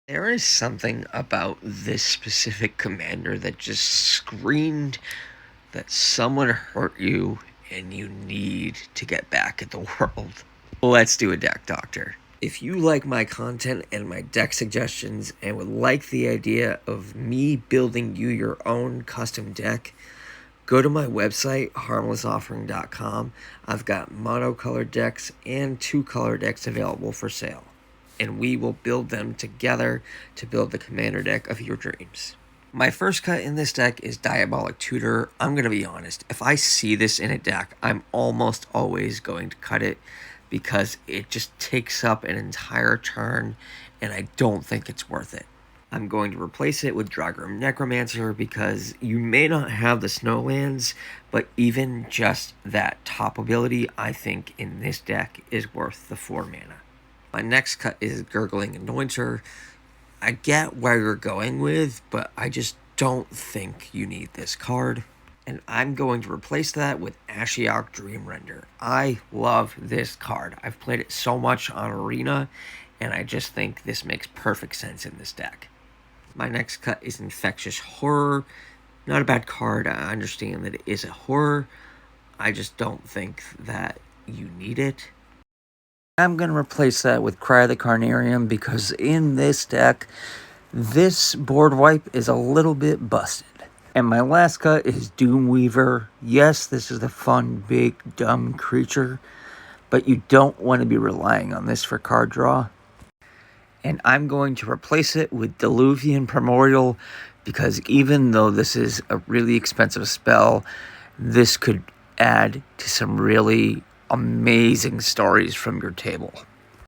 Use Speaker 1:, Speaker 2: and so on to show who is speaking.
Speaker 1: There is something about this specific commander that just screamed that someone hurt you and you need to get back at the world. Let's do a deck doctor. If you like my content and my deck suggestions and would like the idea of me building you your own custom deck, go to my website, harmlessoffering.com. I've got monocolored decks and two-color decks available for sale, and we will build them together to build the commander deck of your dreams. My first cut in this deck is Diabolic Tutor. I'm going to be honest, if I see this in a deck, I'm almost always going to cut it because it just takes up an entire turn and I don't think it's worth it. I'm going to replace it with Dragon Necromancer because you may not have the Snowlands, but even just that top ability, I think in this deck is worth the 4 mana. My next cut is Gurgling Anointer. I get where you're going with, but I just don't think you need this card. And I'm going to replace that with Ashiok Dream Render. I love this card. I've played it so much on Arena, and I just think this makes perfect sense in this deck. My next cut is Infectious Horror. Not a bad card. I understand that it is a horror. I just don't think that you need it. I'm going to replace that with Cry of the Carnarium because in this deck, this board wipe is a little bit busted. And my last cut is Doomweaver. Yes, this is a fun, big, dumb creature, but you don't want to be relying on this for card draw. And I'm going to replace it with Diluvian Primordial because even though this is a really expensive spell, this could add to some really amazing stories from your table.